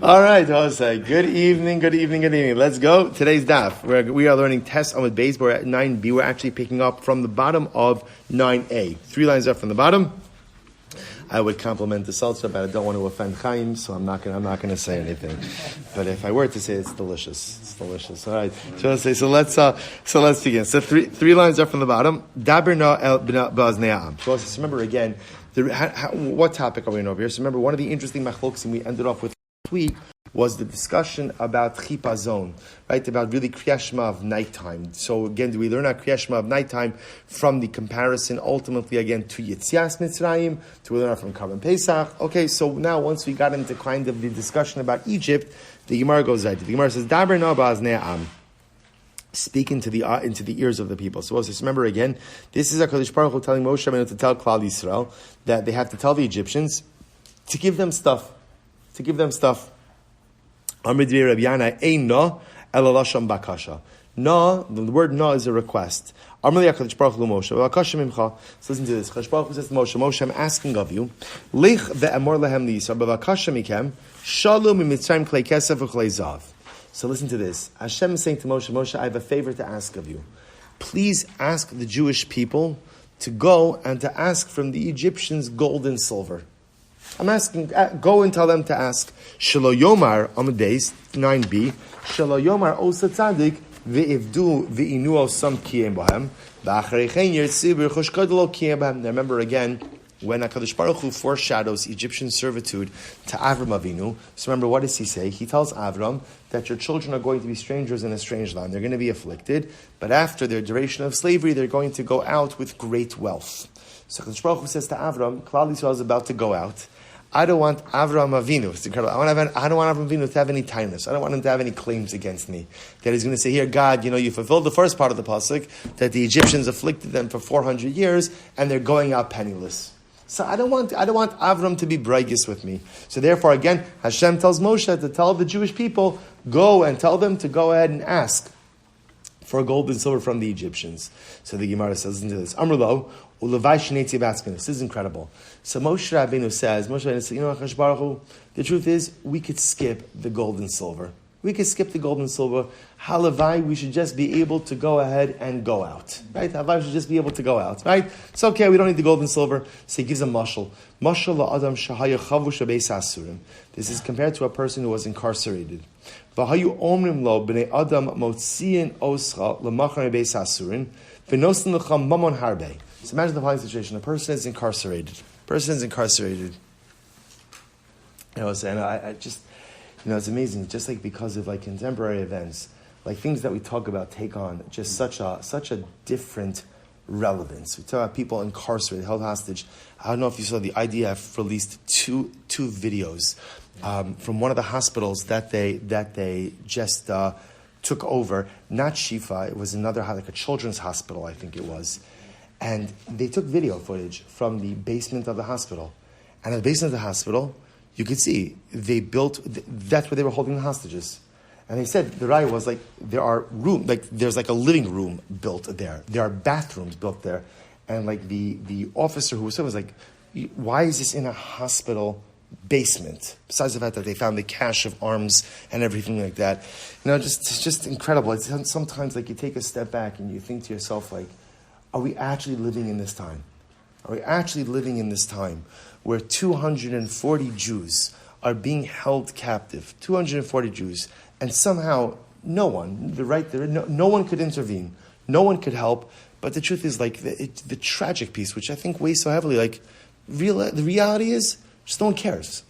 All right, Jose. Good evening. Let's go. Today's daf. We are learning Tes Amud Beis. We're at 9b. We're actually picking up from the bottom of 9a. 3 lines up from the bottom. I would compliment the seltzer, but I don't want to offend Chaim, so I'm not gonna say anything. But if I were to say, it's delicious. All right. So let's begin. So three lines up from the bottom. Daber na el b'aznei ha'am. So let's remember again. What topic are we in over here? So remember, one of the interesting machlokim we ended off with last week was the discussion about chipazon, right? About really Kriyas Shema of nighttime. So again, do we learn our Kriyas Shema of nighttime from the comparison ultimately again to Yetzias Mitzrayim? Do we learn it from Karban Pesach? Okay, so now once we got into kind of the discussion about Egypt, the Gemara goes right. The Gemara says, Daber na ba'aznei ha'am. Speak into the ears of the people. So let's just remember again, this is HaKadosh Baruch Hu telling Moshe Rabbeinu to tell Klal Yisrael that they have to tell the Egyptians to give them stuff. Amud Yomi Rabbi Yana ein na ela lashon bakasha. Na, the word na is a request. Amar HaKadosh Baruch Hu Moshe v'akasha mimcha. So listen to this. HaKadosh Baruch Hu says to Moshe, Moshe, I'm asking of you, lich ve'amor lehem liyisrael v'akasha mikem shalom mitzrayim klei kesef v'klei zav. So listen to this. Hashem is saying to Moshe, Moshe, I have a favor to ask of you. Please ask the Jewish people to go and to ask from the Egyptians gold and silver. I'm asking, go and tell them to ask. Shelo Yomar, Amud Beis, 9b, Shelo Yomar osa tzadik, ve'ivdu ve'inu osam kiyem bohem, v'acharei chen yirtzi b'rchosh kodlo kiyem bohem. Now remember again, when HaKadosh Baruch Hu foreshadows Egyptian servitude to Avram Avinu, so remember, what does he say? He tells Avram that your children are going to be strangers in a strange land. They're going to be afflicted, but after their duration of slavery, they're going to go out with great wealth. So HaKadosh Baruch Hu says to Avram, Klal Yisrael is about to go out. I don't want Avram Avinu. It's incredible. I don't want Avram Avinu to have any tightness. I don't want him to have any claims against me. That he's going to say, here, God, you fulfilled the first part of the pasuk, that the Egyptians afflicted them for 400 years, and they're going out penniless. So I don't want Avram to be brightest with me. So therefore, again, Hashem tells Moshe to tell the Jewish people, go and tell them to go ahead and ask for gold and silver from the Egyptians. So the Gemara says, listen to this. Amrlo, ulevai shnei tzibaskin. This is incredible. So Moshe Rabbeinu says, HaKadosh Baruch Hu, the truth is, we could skip the gold and silver. Halavai, we should just be able to go ahead and go out. Right? Halavai should just be able to go out. Right? It's okay, we don't need the gold and silver. So he gives a mashal. Mashal la'adam shahaya chavush beis asurim. This is compared to a person who was incarcerated. V'hayu omrim lo b'nei adam motziin oscha l'machar beis asurim v'nosin l'cham mamon harbe. So imagine the following situation. A person is incarcerated. I just... it's amazing. Just like because of contemporary events, things that we talk about take on just such a different relevance. We talk about people incarcerated, held hostage. I don't know if you saw the IDF released two videos from one of the hospitals that they just took over. Not Shifa, it was another, a children's hospital, I think it was, and they took video footage from the basement of the hospital, and in the basement of the hospital, you could see they built. That's where they were holding the hostages, and they said the raya was there are there's a living room built there. There are bathrooms built there, and the officer who was there was like, why is this in a hospital basement? Besides the fact that they found the cache of arms and everything like that, just incredible. It's sometimes you take a step back and you think to yourself are we actually living in this time? Are we actually living in this time where 240 Jews are being held captive? 240 Jews, and somehow no one could intervene, no one could help. But the truth is, the tragic piece, which I think weighs so heavily, the reality is, just no one cares.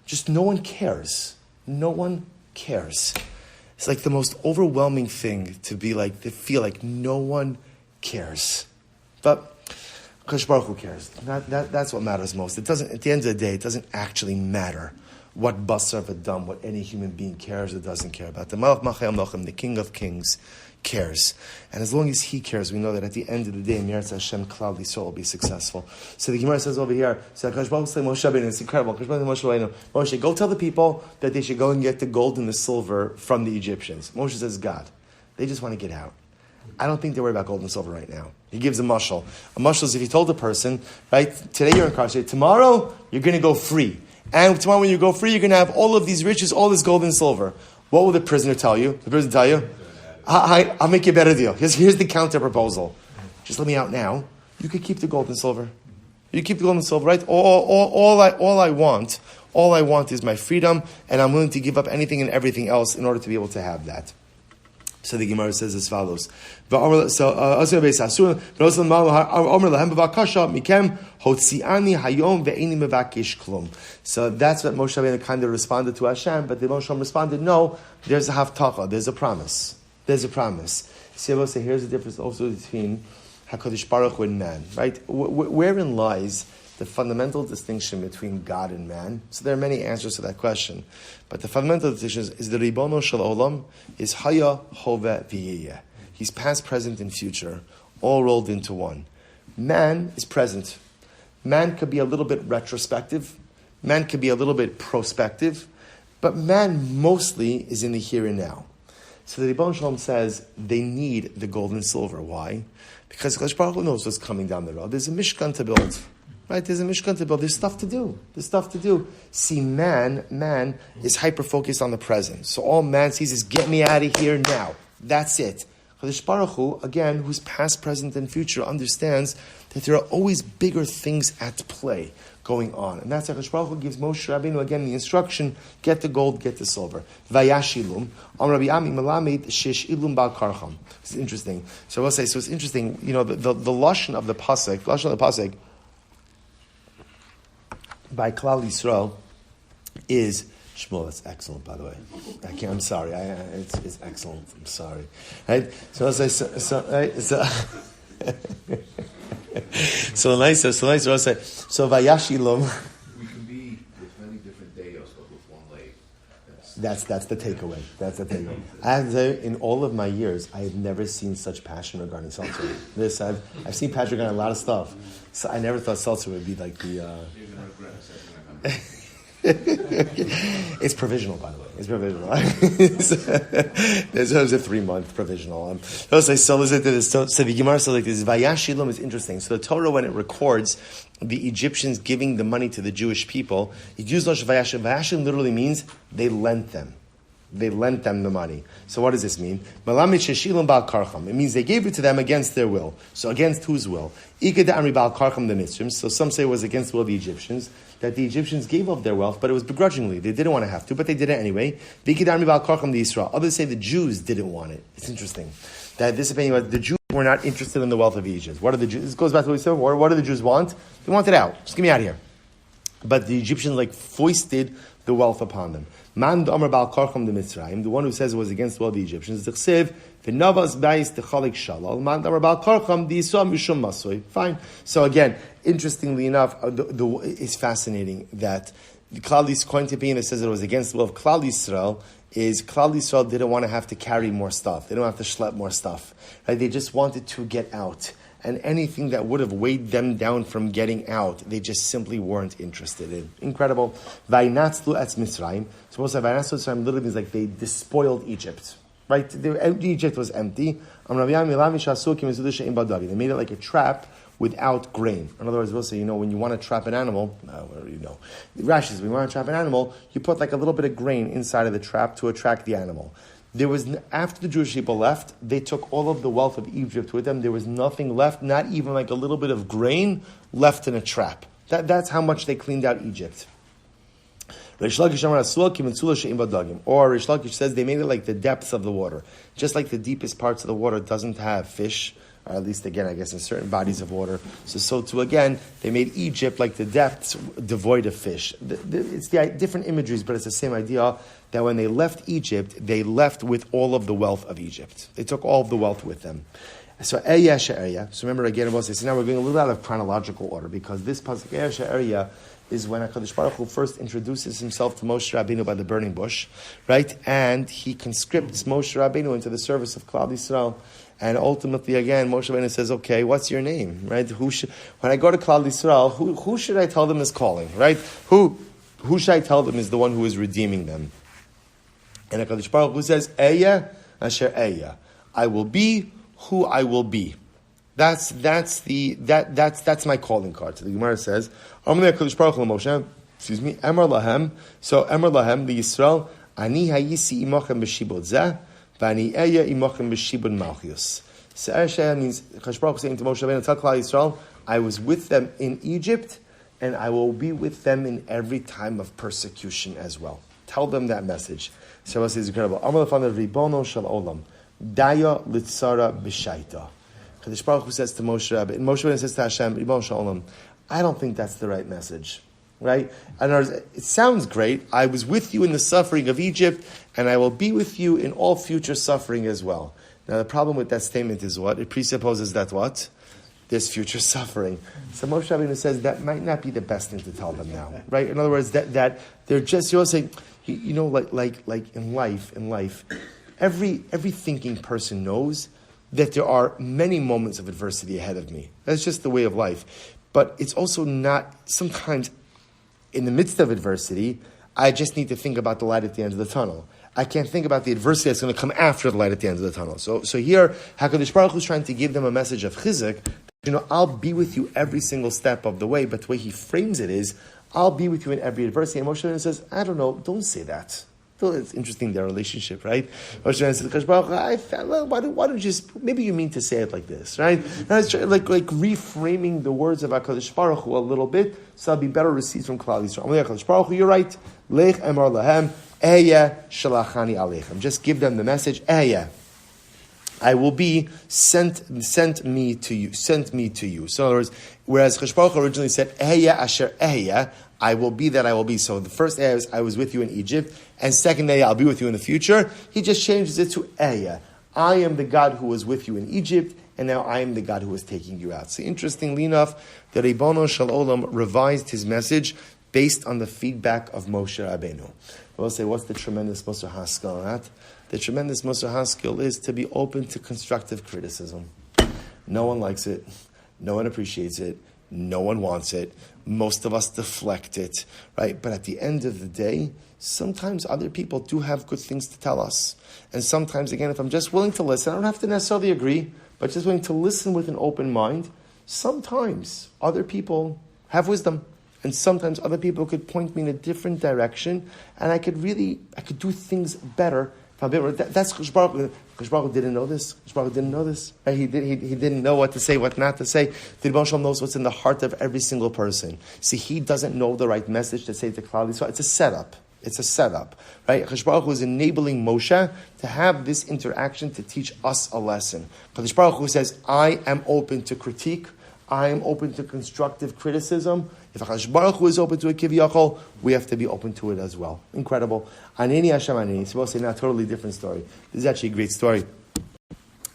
Just no one cares. No one cares. It's the most overwhelming thing to be to feel like no one cares. But HaKadosh Baruch Hu cares. That's what matters most. It doesn't. At the end of the day, it doesn't actually matter what basar v'dam, what any human being cares or doesn't care about. The Malach Machayam Lochem, the King of Kings, cares, and as long as he cares, we know that at the end of the day, Meretz Hashem Klal Yisrael will be successful. So the Gemara says over here, HaKadosh Baruch Hu says Moshe Rabbeinu, it's incredible. HaKadosh Baruch Hu says Moshe, go tell the people that they should go and get the gold and the silver from the Egyptians. Moshe says, God, they just want to get out. I don't think they worry about gold and silver right now. He gives a mashal. A mashal is if you told a person, right, today you're incarcerated, tomorrow you're going to go free. And tomorrow when you go free, you're going to have all of these riches, all this gold and silver. What will the prisoner tell you? The prisoner tell you, I'll make you a better deal. Here's the counter proposal. Just let me out now. You could keep the gold and silver. You keep the gold and silver, right? All I want is my freedom, and I'm willing to give up anything and everything else in order to be able to have that. So the Gemara says as follows. So that's what Moshe Rabbeinu kind of responded to Hashem, but the Moshe Rabbeinu responded, no, there's a haftacha, there's a promise. There's a promise. See, I will say, here's the difference also between HaKadosh Baruch Hu and man, right? Wherein lies the fundamental distinction between God and man? So there are many answers to that question. But the fundamental distinction is the Ribono Shel Olam is Haya, Hove, V'yeh. He's past, present, and future, all rolled into one. Man is present. Man could be a little bit retrospective. Man could be a little bit prospective. But man mostly is in the here and now. So the Ribono Shel Olam says they need the gold and silver. Why? Because Kadosh Baruch Hu knows what's coming down the road. There's a Mishkan to build. Right? There's a Mishkan to build. There's stuff to do. See, man is hyper-focused on the present. So all man sees is, get me out of here now. That's it. Kadosh Baruch Hu, again, who's past, present, and future, understands that there are always bigger things at play going on. And that's how Kadosh Baruch Hu gives Moshe Rabbeinu, again, the instruction, get the gold, get the silver. Vayashilum. Rabbi Ami Melamed Shish Ilum Bal Karcham. It's interesting. So I will say, it's interesting, the lashon of the pasuk, by Klal Yisrael is Shmuel. That's excellent, by the way. I'm sorry. It's excellent. I'm sorry. Right? So nice. So Vayashilom. We can be with many different dayos, but with one leg. That's the takeaway. I have to say, in all of my years, I have never seen such passion regarding seltzer. I've seen passion regarding a lot of stuff. So I never thought seltzer would be like the. You're gonna regret a second. It's provisional, by the way. It's provisional. There's a 3-month provisional. So listen to this. So the Gemara says like this. Vayashilum is interesting. So the Torah, when it records the Egyptians giving the money to the Jewish people, it uses Vayashilum. Vayashilum literally means they lent them. They lent them the money. So what does this mean? It means they gave it to them against their will. So against whose will? So some say it was against the will of the Egyptians, that the Egyptians gave up their wealth, but it was begrudgingly. They didn't want to have to, but they did it anyway. Others say the Jews didn't want it. It's interesting that this opinion was the Jews were not interested in the wealth of Egypt. What do the Jews? This goes back to what we said. What do the Jews want? They want it out. Just get me out of here. But the Egyptians foisted the wealth upon them. Man Amar Bal Karcham the Mitzrayim, the one who says it was against the will of the Egyptians, Fine. So again, interestingly enough, it's fascinating that the Klal Yisrael, according to opinion that says it was against the will of Klal Yisrael, is Klal Yisrael didn't want to have to carry more stuff. They don't have to schlep more stuff. Right? They just wanted to get out. And anything that would have weighed them down from getting out, they just simply weren't interested in. Incredible. Vainatzlu etz Mitzrayim. Supposed to have Vainatzlu Mitzrayim literally means they despoiled Egypt. Right? Egypt was empty. They made it like a trap without grain. In other words, we'll say, when you want to trap an animal, Rashi says, when you want to trap an animal, you put a little bit of grain inside of the trap to attract the animal. After the Jewish people left, they took all of the wealth of Egypt with them. There was nothing left, not even a little bit of grain left in a trap. That's how much they cleaned out Egypt. Rish Lakish says they made it like the depths of the water. Just like the deepest parts of the water doesn't have fish, or at least again, I guess in certain bodies of water. So too again, they made Egypt like the depths devoid of fish. It's the different imageries, but it's the same idea that when they left Egypt, they left with all of the wealth of Egypt. They took all of the wealth with them. So Eya She'eria. So remember again, so now we're going a little out of chronological order because this pasuk Eya She'eria is when HaKadosh Baruch Hu first introduces himself to Moshe Rabbeinu by the burning bush, right? And he conscripts Moshe Rabbeinu into the service of Klal Yisrael. And ultimately, again, Moshe Rabbeinu says, okay, what's your name, right? When I go to Klal Yisrael, who should I tell them is calling, right? Who should I tell them is the one who is redeeming them? And HaKadosh Baruch Hu says, Eya Asher Eya. I will be who I will be. That's my calling card. So the Gemara says, HaKadosh Baruch Hu Moshe, Excuse me. Emar lahem. So Emar lahem the Yisrael. Ani hayisi imachem b'shibud zeh, v'ani eya imachem b'shibud malchus. So Ersha means Kadosh Baruch Hu saying to Moshe Rabbeinu, tell Klal Yisrael, I was with them in Egypt, and I will be with them in every time of persecution as well. Tell them that message. So this is incredible. Amar lefanav ribono shel olam, daya litzara b'shaita. Kadosh Baruch Hu says to Moshe Rabbeinu, and Moshe Rabbeinu says to Hashem, ribono shel olam, I don't think that's the right message. Right? And it sounds great. I was with you in the suffering of Egypt, and I will be with you in all future suffering as well. Now, the problem with that statement is what? It presupposes that what? There's future suffering. So Moshe Rabbeinu says that might not be the best thing to tell them now, right? In other words, that they're just, you're saying, like in life, every thinking person knows that there are many moments of adversity ahead of me. That's just the way of life. But it's also not, sometimes in the midst of adversity, I just need to think about the light at the end of the tunnel. I can't think about the adversity that's going to come after the light at the end of the tunnel. So here, HaKadosh Baruch Hu is trying to give them a message of chizuk. I'll be with you every single step of the way, but the way he frames it is, I'll be with you in every adversity. And Moshe Rabbeinu says, I don't know, don't say that. It's interesting, their relationship, right? Moshe Rabbeinu says, HaKadosh Baruch Hu, why don't you just, maybe you mean to say it like this, right? And I was like reframing the words of HaKadosh Baruch Hu a little bit, so I'll be better received from Klal Yisrael. HaKadosh Baruch Hu, you're right. Lech emar lahem. Shalachani aleichem. Just give them the message. I will be sent me to you. Sent me to you. So in other words, whereas Kadosh Baruch Hu originally said asher I will be that I will be. So the first is I was with you in Egypt, and second I'll be with you in the future. He just changes it to I am the God who was with you in Egypt, and now I am the God who is taking you out. So interestingly enough, the Ribono Shel Olam revised his message based on the feedback of Moshe Rabbeinu. We'll say, what's the tremendous Musar Haskell on that? The tremendous Musar Haskell is to be open to constructive criticism. No one likes it. No one appreciates it. No one wants it. Most of us deflect it, right? But at the end of the day, sometimes other people do have good things to tell us. And sometimes, again, if I'm just willing to listen, I don't have to necessarily agree, but just willing to listen with an open mind, sometimes other people have wisdom. And sometimes other people could point me in a different direction, and I could do things better. That's Kadosh Baruch Hu. Kadosh Baruch Hu didn't know this. Kadosh Baruch Hu didn't know this. Right? He didn't know what to say, what not to say. The Rebbe Shalom knows what's in the heart of every single person. See, he doesn't know the right message to say to Klal Yisrael. It's a setup. It's a setup, right? Kadosh Baruch Hu is enabling Moshe to have this interaction to teach us a lesson. Kadosh Baruch Hu says, I am open to critique. I am open to constructive criticism. If HaKadosh Baruch Hu is open to it, Kiviyachol, we have to be open to it as well. Incredible. Aneni Hashem Aneni. So we'll say now a totally different story. This is actually a great story.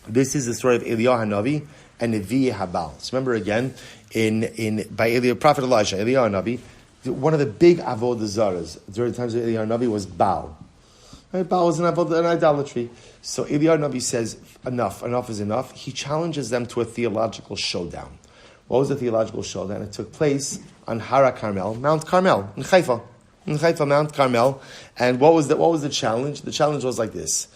This is the story of Eliyahu Hanavi and Nevi Habal. So remember again, by Eliyahu, Prophet Elijah, Eliyahu Hanavi, one of the big avodah zaras during the times of Eliyahu Hanavi was Baal. Right? Baal was an idolatry. So Eliyahu Hanavi says, enough is enough. He challenges them to a theological showdown. What was the theological showdown? It took place on Hara Carmel, Mount Carmel, in Haifa, Mount Carmel. And what was the challenge? The challenge was like this: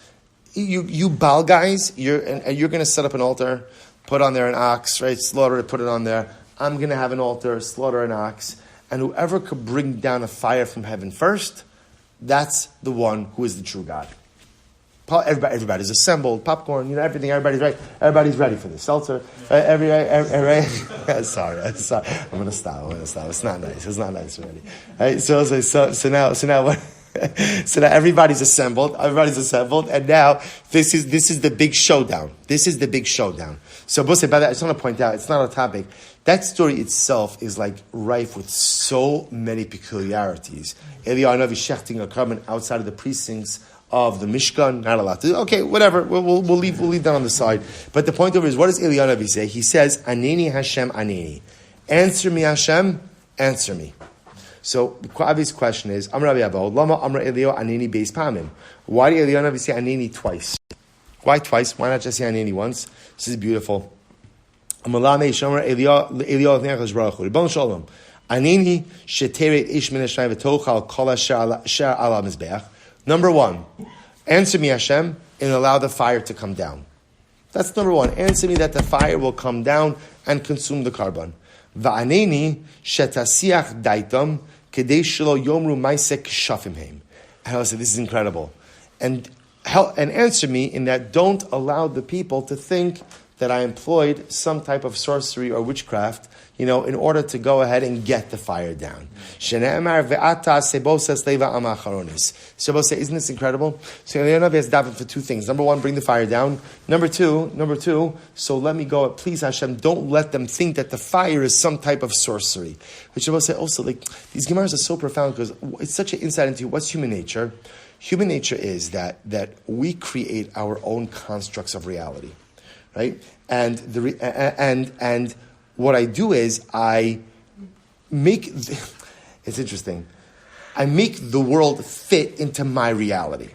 you Baal guys, you're going to set up an altar, put on there an ox, right? Slaughter it, put it on there. I'm going to have an altar, slaughter an ox, and whoever could bring down a fire from heaven first, that's the one who is the true God. Everybody's assembled, popcorn, everything. Everybody's right. Everybody's ready for this seltzer. Sorry. I'm gonna stop. It's not nice already. Right? So now what? So now everybody's assembled, and now this is the big showdown. So, by that, I just want to point out, it's not a topic. That story itself is like rife with so many peculiarities. Eliyahu Hanavi shechting a carbon outside of the precincts of the Mishkan, not allowed to. Okay, whatever. We'll leave that on the side. But the point over is, what does Eliyahu Hanavi say? He says, "Aneni Hashem, Aneni." Answer me, Hashem. Answer me. So the obvious question is, Amar Rabbi Abba, Lama Amar Eliyahu Aneni Beis Pamim. Why did Eliyahu Hanavi say Aneni twice? Why twice? Why not just say Aneni once? This is beautiful. Amalame Shomer Eliyahu Nechas Baruch Hu. Ribbon Shalom. Aneni Sheteret Ish Min Hashem V'Tochal Kol Asher Ala Mizbeach. Number one, answer me, Hashem, and allow the fire to come down. That's number one. Answer me that the fire will come down and consume the carbon. Va'aneni shetasiach daitam Kedei shelo yomru ma'aseh k'shafim heim. And I said, this is incredible. And answer me in that don't allow the people to think that I employed some type of sorcery or witchcraft, in order to go ahead and get the fire down. Shene'emar ve'ata sebosas leva ama acharonis. Sebos say, isn't this incredible? So Eliyahu has davened for two things. Number one, bring the fire down. Number two, so let me go. Please Hashem, don't let them think that the fire is some type of sorcery. Which Sebos say also, these Gemaras are so profound because it's such an insight into what's human nature. Human nature is that we create our own constructs of reality, right? And what I do is I make it's interesting. I make the world fit into my reality,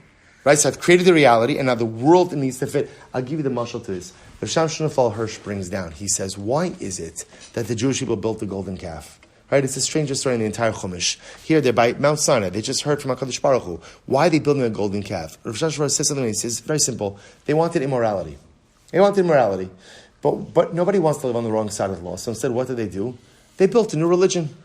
right? So I've created the reality, and now the world needs to fit. I'll give you the mashal to this. Rav Shmuel Hirsch brings down. He says, "Why is it that the Jewish people built the golden calf?" Right? It's the strangest story in the entire Chumash. Here they're by Mount Sinai. They just heard from HaKadosh Baruch Hu. Why are they building a golden calf? Rav Shmuel says something. He says, very simple. They wanted immorality. But nobody wants to live on the wrong side of the law. So instead, what do? They built a new religion,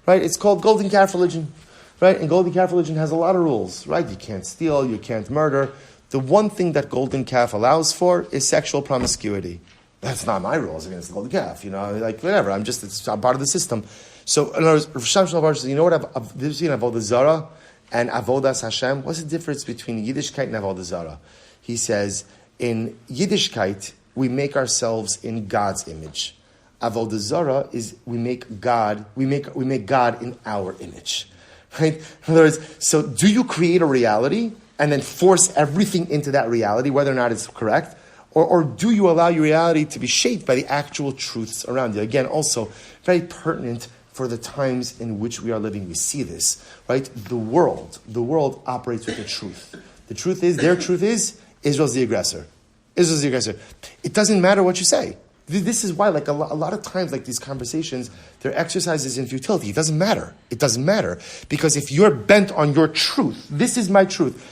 right? It's called Golden Calf Religion, right? And Golden Calf Religion has a lot of rules, right? You can't steal, you can't murder. The one thing that Golden Calf allows for is sexual promiscuity. That's not my rules against the Golden Calf, whatever. I'm part of the system. So, in other words, Rav Shmuel says, you know what? There's Avodah Zarah and Avodas Hashem. What's the difference between Yiddishkeit and Avodah Zarah? He says, in Yiddishkeit, we make ourselves in God's image. Avodah Zarah is we make God in our image. Right? In other words, so do you create a reality and then force everything into that reality, whether or not it's correct? Or do you allow your reality to be shaped by the actual truths around you? Again, also very pertinent for the times in which we are living. We see this, right? The world operates with the truth. The truth is, their truth is, Israel's the aggressor. Israel's the aggressor. It doesn't matter what you say. This is why, a lot of times, these conversations, they're exercises in futility. It doesn't matter. Because if you're bent on your truth, this is my truth.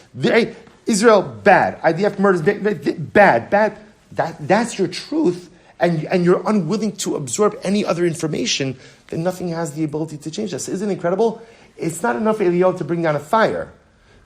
Israel, bad. IDF murders, bad. That's your truth, and you're unwilling to absorb any other information, then nothing has the ability to change us. Isn't it incredible? It's not enough for Eliyahu to bring down a fire,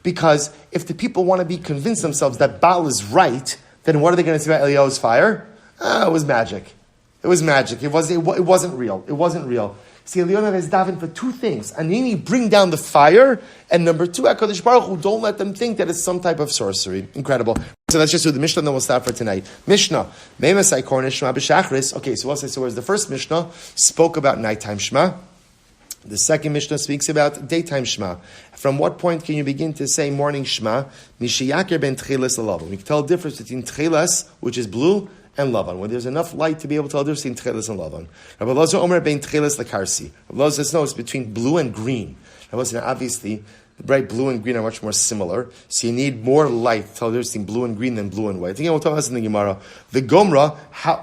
because if the people want to be convinced themselves that Baal is right, then what are they going to say about Eliyahu's fire? It was magic. It wasn't real. See, Eliyahu has davened for two things. Anini, bring down the fire, and number two, HaKadosh Baruch Hu, don't let them think that it's some type of sorcery. Incredible. So let's just do the Mishnah, and then we'll start for tonight. Mishnah. Okay, so whereas the first Mishnah spoke about nighttime Shema, the second Mishnah speaks about daytime Shema. From what point can you begin to say morning Shema? Mishiyaker ben tcheles lalavan. We can tell the difference between tcheles, which is blue, and lavan, when there's enough light to be able to tell the difference between tcheles and lavan. Rabbi Lozo Omer ben tcheles lekarsi. Rabbi Lozo says no, it's between blue and green. Rabbi Lozo, obviously, the bright blue and green are much more similar, so you need more light to tell the difference between blue and green than blue and white. I think I will tell us in the Gemara. The Gomra,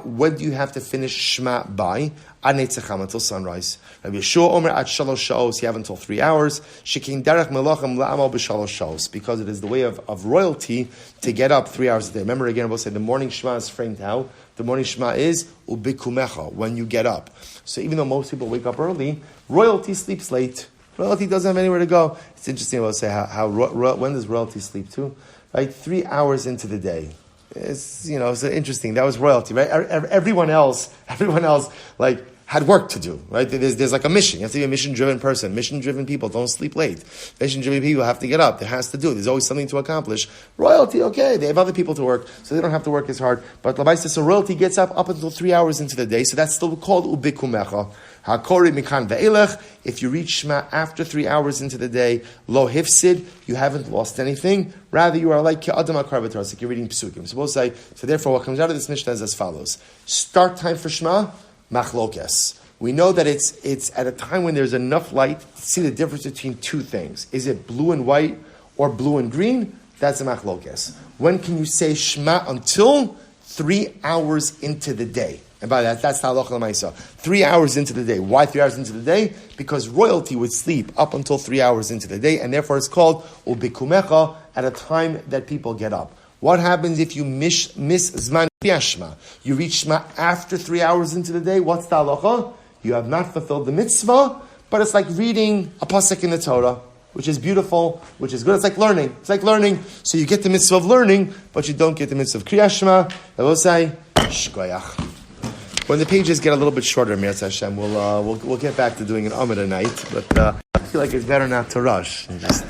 when do you have to finish Shema by? Ad Netzacham, until sunrise. Rabbi Yeshua Omer at Shalosh Shaos, you have until 3 hours. Shekin Derech Melachim La'amal b'Shalosh Shaos, because it is the way of royalty to get up 3 hours a day. Remember again, we'll say the morning Shema is framed how? The morning Shema is ubikumecha, when you get up. So even though most people wake up early, royalty sleeps late. Royalty doesn't have anywhere to go. It's interesting. We'll say how when does royalty sleep too? Right, 3 hours into the day. It's it's interesting. That was royalty, right? Everyone else, had work to do, right? There's a mission. You have to be a mission-driven person. Mission-driven people don't sleep late. Mission-driven people have to get up. It has to do. There's always something to accomplish. Royalty, okay, they have other people to work, so they don't have to work as hard. But Labai says, so royalty gets up until 3 hours into the day, so that's still called ubikumecha. Hakori mikan ve'elech. If you reach Shema after 3 hours into the day, lo hifsid, you haven't lost anything. Rather, you are like ke'adam akarvatar, like you're reading psukim. So therefore, what comes out of this Mishnah is as follows. Start time for Shema, machlokes. We know that it's at a time when there's enough light to see the difference between two things. Is it blue and white or blue and green? That's a machlokes. When can you say Shema? Until 3 hours into the day. And by that, that's the halacha l'maisa. 3 hours into the day. Why 3 hours into the day? Because royalty would sleep up until 3 hours into the day, and therefore it's called ubikumecha, at a time that people get up. What happens if you miss zman Shema? You reach Shema after 3 hours into the day. What's the halacha? You have not fulfilled the mitzvah, but it's like reading a pasuk in the Torah, which is beautiful, which is good. It's like learning. So you get the mitzvah of learning, but you don't get the mitzvah of Kriyas Shema. I will say, shkoyach. When the pages get a little bit shorter, Mirz Hashem, we'll get back to doing an Amud a night, but I feel like it's better not to rush. Just